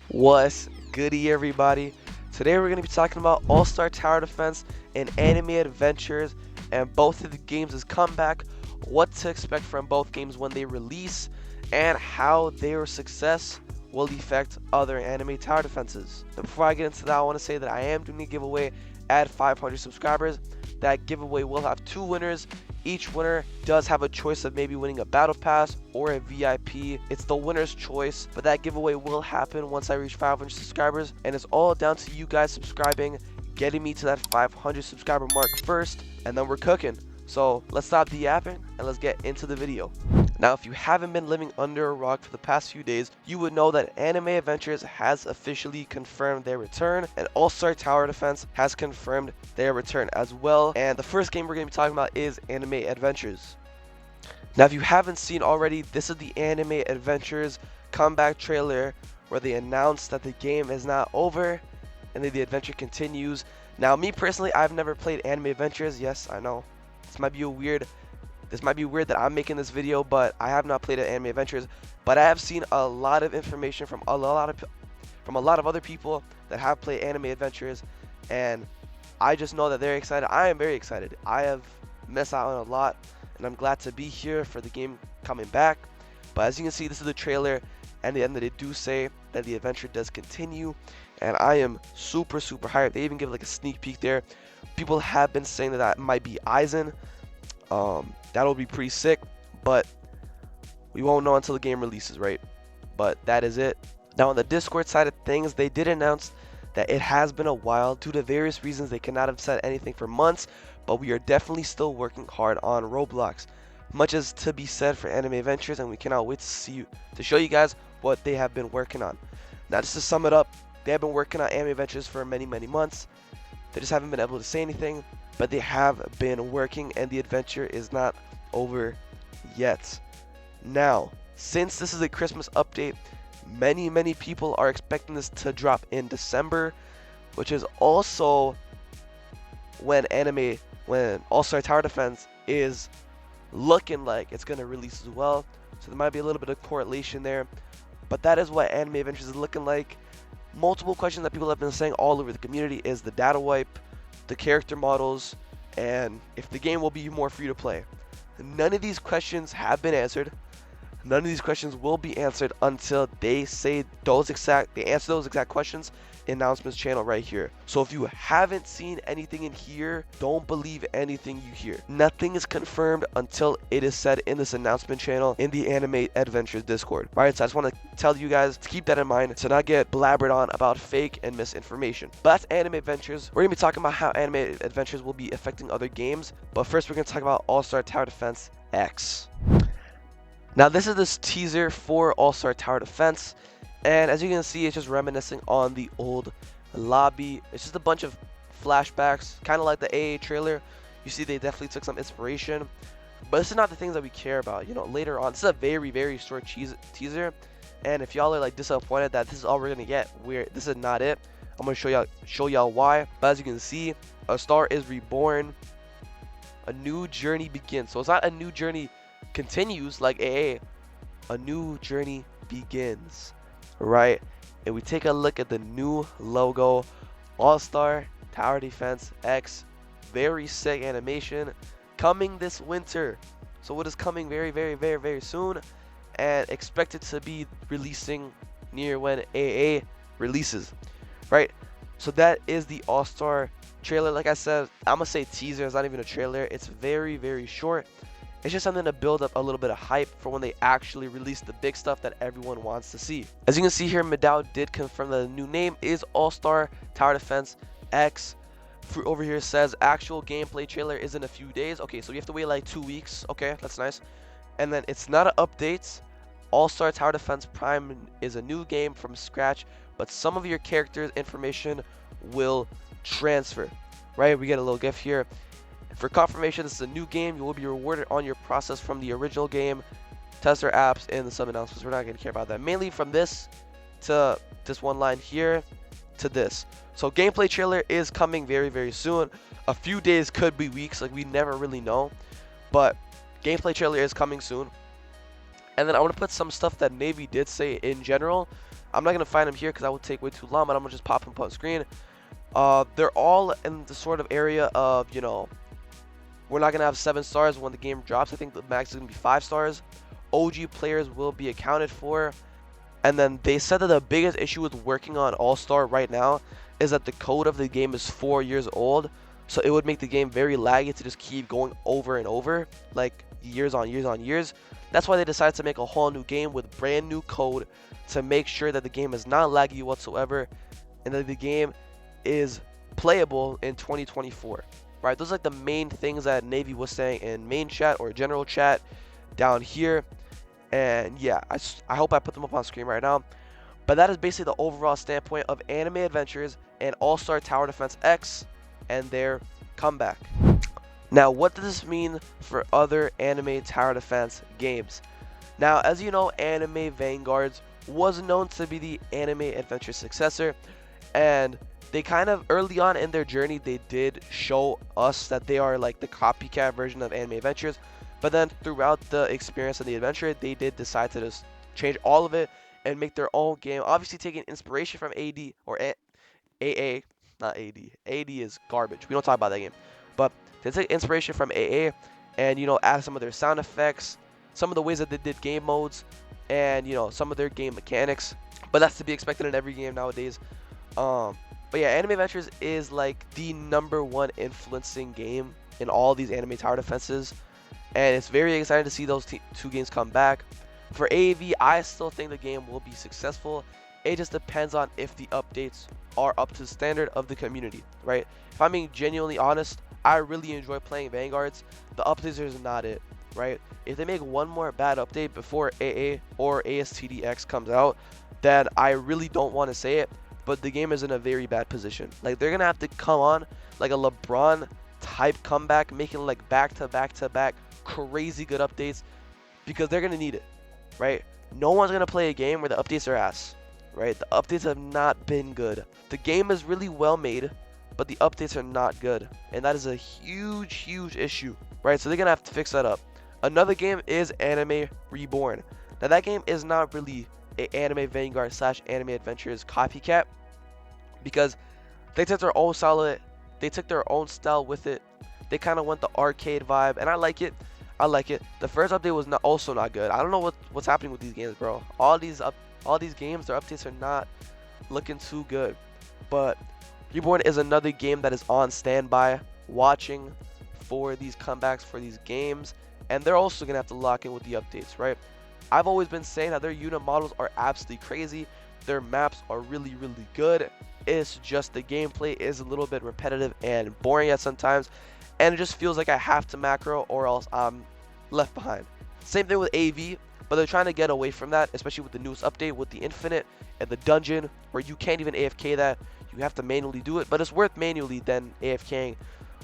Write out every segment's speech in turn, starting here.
What's goody, everybody? Today we're going to be talking about All-Star Tower Defense and Anime Adventures, and both of the games' comeback, what to expect from both games when they release, and how their success will affect other anime tower defenses. Now, before I get into that, I want to say that I am doing a giveaway at 500 subscribers. That giveaway will have two winners. Each winner does have a choice of maybe winning a battle pass or a VIP. It's the winner's choice, but that giveaway will happen once I reach 500 subscribers, and it's all down to you guys subscribing, getting me to that 500 subscriber mark first, and then we're cooking. So let's stop the yapping and let's get into the video. Now, if you haven't been living under a rock for the past few days, you would know that Anime Adventures has officially confirmed their return, and All-Star Tower Defense has confirmed their return as well. And the first game we're going to be talking about is Anime Adventures. Now, if you haven't seen already, this is the Anime Adventures comeback trailer where they announced that the game is not over and that the adventure continues. Now, me personally, I've never played Anime Adventures. Yes, I know. This might be weird that I'm making this video, but I have not played Anime Adventures. But I have seen a lot of information from a lot of other people that have played Anime Adventures, and I just know that they're excited. I am very excited. I have missed out on a lot, and I'm glad to be here for the game coming back. But as you can see, this is the trailer, and the end they do say that the adventure does continue, and I am super hyped. They even give like a sneak peek there. People have been saying that that might be Aizen. That'll be pretty sick, but we won't know until the game releases, right? But that is it. Now, on the Discord side of things, they did announce that it has been a while. Due to various reasons, they cannot have said anything for months, but we are definitely still working hard on Roblox. Much is to be said for Anime Adventures, and we cannot wait to show you guys what they have been working on. Now, just to sum it up, they have been working on Anime Adventures for many months. They just haven't been able to say anything, but they have been working, and the adventure is not over yet. Now, since this is a Christmas update, many people are expecting this to drop in December, which is also when All-Star Tower Defense is looking like it's going to release as well. So there might be a little bit of correlation there, but that is what Anime Adventures is looking like. Multiple questions that people have been saying all over the community is the data wipe, the character models, and if the game will be more free to play. None of these questions have been answered. None of these questions will be answered until they answer those exact questions in announcements channel right here. So if you haven't seen anything in here, don't believe anything you hear. Nothing is confirmed until it is said in this announcement channel in the Anime Adventures Discord. Alright, so I just want to tell you guys to keep that in mind, to not get blabbered on about fake and misinformation. But that's Anime Adventures. We're going to be talking about how Anime Adventures will be affecting other games, but first we're going to talk about All-Star Tower Defense X. Now, this is this teaser for All-Star Tower Defense, and as you can see, it's just reminiscing on the old lobby. It's just a bunch of flashbacks, kind of like the AA trailer. You see, they definitely took some inspiration, but this is not the things that we care about. You know, later on, this is a very short teaser, and if y'all are like disappointed that this is all we're gonna get, this is not it. I'm gonna show y'all why. But as you can see, a star is reborn, a new journey begins. So it's not a new journey continues like AA, a new journey begins, right? And we take a look at the new logo, All-Star Tower Defense X, very sick animation, coming this winter. So it is coming very soon, and expected to be releasing near when AA releases, right? So that is the All-Star trailer. Like I said, I'm gonna say teaser, it's not even a trailer. It's very short. It's just something to build up a little bit of hype for when they actually release the big stuff that everyone wants to see. As you can see here, Medao did confirm that the new name is All-Star Tower Defense X. Over here says actual gameplay trailer is in a few days. Okay, so we have to wait like 2 weeks. Okay, that's nice. And then it's not an update. All-Star Tower Defense Prime is a new game from scratch, but some of your characters' information will transfer. Right? We get a little gif here. For confirmation, this is a new game. You will be rewarded on your process from the original game, tester apps, and the sub announcements. We're not going to care about that. Mainly from this to this one line here to this. So gameplay trailer is coming very soon. A few days, could be weeks, like we never really know. But gameplay trailer is coming soon. And then I want to put some stuff that Navy did say in general. I'm not gonna find them here because that would take way too long, but I'm gonna just pop them up on screen. They're all in the sort of area of, we're not gonna have 7 stars when the game drops. I think the max is gonna be 5 stars. OG players will be accounted for. And then they said that the biggest issue with working on All-Star right now is that the code of the game is 4 years old. So it would make the game very laggy to just keep going over and over, like years on years on years. That's why they decided to make a whole new game with brand new code to make sure that the game is not laggy whatsoever and that the game is playable in 2024. Right? Those are like the main things that Navy was saying in main chat or general chat down here. And yeah, I hope I put them up on screen right now. But that is basically the overall standpoint of Anime Adventures and All-Star Tower Defense X and their comeback. Now, what does this mean for other Anime Tower Defense games? Now, as you know, Anime Vanguards was known to be the Anime Adventure successor, and they kind of early on in their journey, they did show us that they are like the copycat version of Anime Adventures. But then throughout the experience of the adventure, they did decide to just change all of it and make their own game. Obviously taking inspiration from AD or AA, not AD. AD is garbage. We don't talk about that game. But they take inspiration from AA and, add some of their sound effects, some of the ways that they did game modes, and, some of their game mechanics. But that's to be expected in every game nowadays. But yeah, Anime Adventures is like the #1 influencing game in all these anime tower defenses. And it's very exciting to see those 2 games come back. For AAV, I still think the game will be successful. It just depends on if the updates are up to the standard of the community, right? If I'm being genuinely honest, I really enjoy playing Vanguards. The updates is not it, right? If they make one more bad update before AA or ASTDX comes out, then I really don't want to say it, but the game is in a very bad position. Like, they're going to have to come on like a LeBron type comeback, making like back-to-back crazy good updates, because they're going to need it, right? No one's going to play a game where the updates are ass, right? The updates have not been good. The game is really well made, but the updates are not good, and that is a huge issue, right? So they're going to have to fix that up. Another game is Anime Reborn. Now, that game is not really a Anime Vanguard / Anime Adventures copycat, because they took their own style. They took their own style with it. They kind of went the arcade vibe, and I like it. The first update was also not good. I don't know what's happening with these games, bro. All these games, their updates are not looking too good. But Reborn is another game that is on standby, watching for these comebacks for these games, and they're also gonna have to lock in with the updates, right? I've always been saying that their unit models are absolutely crazy. Their maps are really good. It's just the gameplay is a little bit repetitive and boring at sometimes, and it just feels like I have to macro or else I'm left behind. Same thing with AV, but they're trying to get away from that, especially with the newest update with the Infinite and the Dungeon, where you can't even AFK that. You have to manually do it, but it's worth manually than AFKing.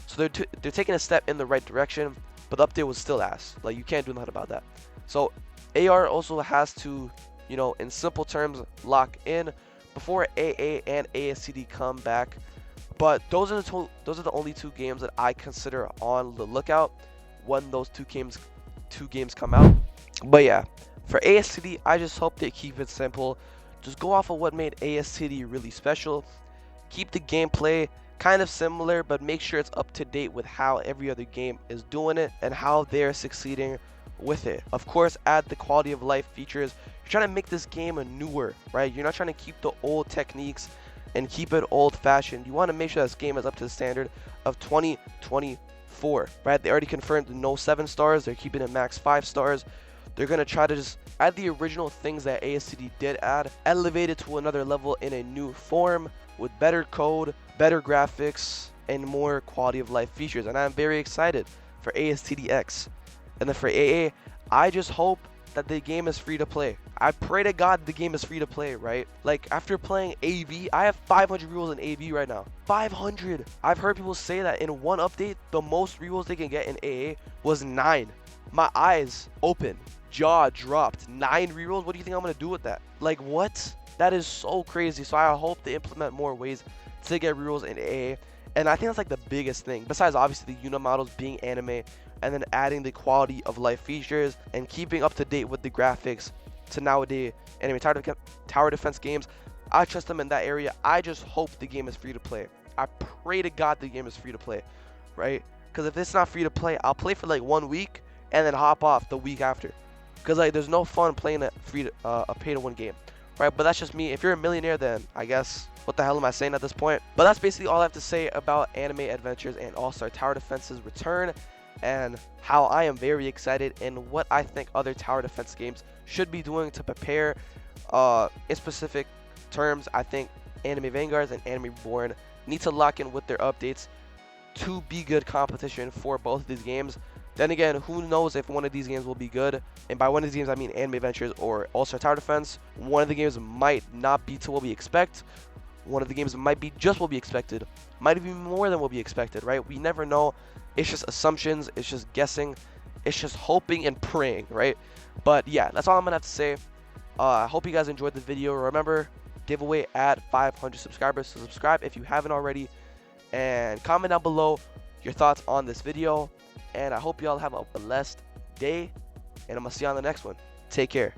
So they're taking a step in the right direction, but the update was still ass. Like, you can't do nothing about that. So AR also has to, in simple terms, lock in before AA and ASTD come back. But those are the only 2 games that I consider on the lookout when those two games come out. But yeah, for ASTD, I just hope they keep it simple. Just go off of what made ASTD really special. Keep the gameplay kind of similar, but make sure it's up to date with how every other game is doing it and how they're succeeding with it. Of course, add the quality of life features. You're trying to make this game a newer, right? You're not trying to keep the old techniques and keep it old-fashioned. You want to make sure this game is up to the standard of 2024, right? They already confirmed no 7 stars. They're keeping it max 5 stars. They're going to try to just add the original things that ASTD did add, elevate it to another level in a new form with better code, better graphics, and more quality of life features. And I'm very excited for ASTDX. And then for AA, I just hope that the game is free to play. I pray to God the game is free to play, right? Like, after playing AV, I have 500 rerolls in AV right now. 500! I've heard people say that in one update, the most rerolls they can get in AA was 9. My eyes open, jaw dropped. 9 rerolls? What do you think I'm gonna do with that? Like, what? That is so crazy. So I hope they implement more ways to get rerolls in AA. And I think that's like the biggest thing, besides obviously the unit models being anime, and then adding the quality of life features and keeping up to date with the graphics to nowadays anime tower defense games. I trust them in that area. I just hope the game is free to play. I pray to God the game is free to play, right? Because if it's not free to play, I'll play for like 1 week and then hop off the week after. Because like there's no fun playing a pay-to-win game, right? But that's just me. If you're a millionaire, then I guess what the hell am I saying at this point? But that's basically all I have to say about Anime Adventures and All-Star Tower Defense's return, and how I am very excited and what I think other tower defense games should be doing to prepare. In specific terms, I think Anime Vanguards and Anime Reborn need to lock in with their updates to be good competition for both of these games. Then again, who knows if one of these games will be good? And by one of these games, I mean Anime Adventures or All-Star Tower Defense. One of the games might not be to what we expect. One of the games might be just what we expected. Might be more than what we expected, right? We never know. It's just assumptions. It's just guessing. It's just hoping and praying, right? But yeah, that's all I'm going to have to say. I hope you guys enjoyed the video. Remember, giveaway at 500 subscribers. So subscribe if you haven't already. And comment down below your thoughts on this video. And I hope you all have a blessed day. And I'm going to see you on the next one. Take care.